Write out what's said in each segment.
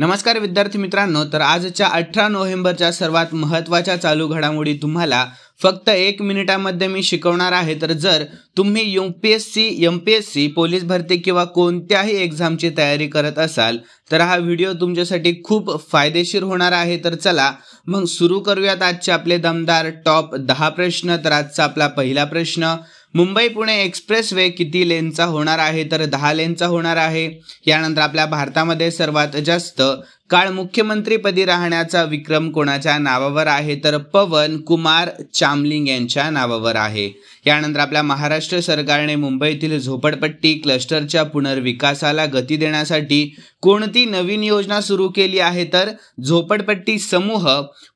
नमस्कार विद्यार्थी मित्रांनो, तर आजच्या 18 नोव्हेंबरच्या सर्वात महत्त्वाच्या चालू घडामोडी तुम्हाला फक्त 1 मिनिटामध्ये मी शिकवणार आहे। तर जर तुम्ही यूपीएससी, एमपीएससी, पोलीस भरती किंवा कोणत्याही एक्झामची तयारी करत असाल तर हा व्हिडिओ तुमच्यासाठी खूप फायदेशीर होणार आहे। तर चला मग सुरू करूयात आजचे आपले दमदार टॉप 10 प्रश्न। तर आजचा आपला पहिला प्रश्न, मुंबई पुणे एक्सप्रेस वे किती लेनचा होणार आहे? तर 10 लेनचा होणार आहे। यानंतर आपल्या भारतामध्ये सर्वात जास्त काळ मुख्यमंत्रीपदी राहण्याचा विक्रम कोणाच्या नावावर आहे? तर पवन कुमार चामलिंग यांच्या नावावर आहे। यानंतर आपल्या महाराष्ट्र सरकारने मुंबईतील झोपडपट्टी क्लस्टरच्या पुनर्विकासाला गती देण्यासाठी कोणती नवीन योजना सुरू केली आहे? तर झोपडपट्टी समूह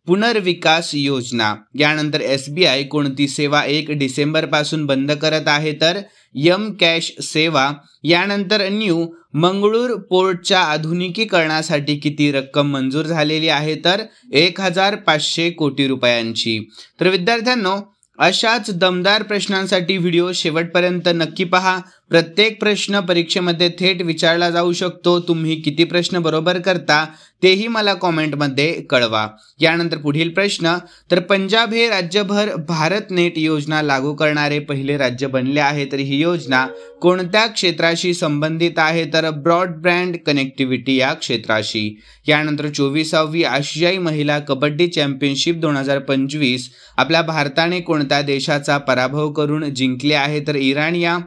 पुनर्विकास योजना। यानंतर एसबीआय कोणती सेवा 1 डिसेंबर पासून बंद करत आहे? तर यम कॅश सेवा। यानंतर न्यू मंगळूर पोर्टच्या आधुनिकीकरणासाठी किती रक्कम मंजूर झालेली आहे? तर 1500 कोटी रुपयांची। तर विद्यार्थ्यांनो, अशाच दमदार प्रश्नांसाठी व्हिडिओ शेवटपर्यंत नक्की पहा। प्रत्येक प्रश्न परीक्षेमध्ये थेट विचारला जाऊ शकतो। तुम्ही किती प्रश्न बरोबर करता तेही मला कॉमेंटमध्ये कळवा। यानंतर पुढील प्रश्न, तर पंजाब हे राज्यभर भारत नेट योजना लागू करणारे पहिले राज्य बनले आहे। तर ही योजना कोणत्या क्षेत्राशी संबंधित आहे? तर ब्रॉडबँड कनेक्टिव्हिटी या क्षेत्राशी। यानंतर 24वी आशियाई महिला कबड्डी चॅम्पियनशिप 2025 आपल्या भारताने कोणत्या देशाचा पराभव करून जिंकले आहे? तर इराण या।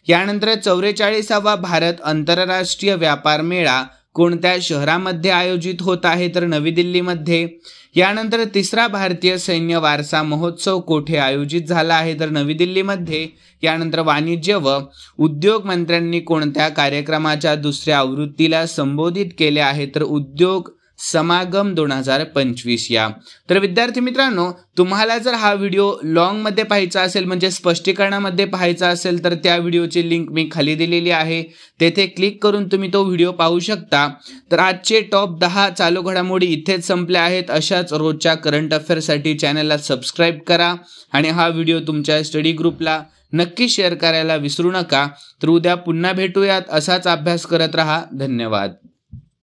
यानंतर 44वा भारत आंतरराष्ट्रीय व्यापार मेळा कोणत्या शहरामध्ये आयोजित होत आहे? तर नवी दिल्लीमध्ये। यानंतर तिसरा भारतीय सैन्य वारसा महोत्सव कोठे आयोजित झाला आहे? तर नवी दिल्लीमध्ये। यानंतर वाणिज्य व उद्योग मंत्र्यांनी कोणत्या कार्यक्रमाच्या दुसऱ्या आवृत्तीला संबोधित केले आहे? तर उद्योग समागम 2025 या। तर विद्यार्थी मित्रांनो, तुम्हाला जर हा व्हिडिओ लॉंग मध्ये पाहायचा असेल म्हणजे स्पष्टीकरणामध्ये पाहायचा असेल तर त्या व्हिडिओची लिंक मी खाली दिलेली आहे, तेथे क्लिक करून तुम्ही तो व्हिडिओ पाहू शकता। तर आजचे टॉप 10 चालू घडामोडी इथेच संपल्या आहेत। अशाच रोजच्या करंट अफेअरसाठी चॅनलला सबस्क्राईब करा आणि हा व्हिडिओ तुमच्या स्टडी ग्रुपला नक्की शेअर करायला विसरू नका। तर उद्या पुन्हा भेटूयात। असाच अभ्यास करत रहा। धन्यवाद।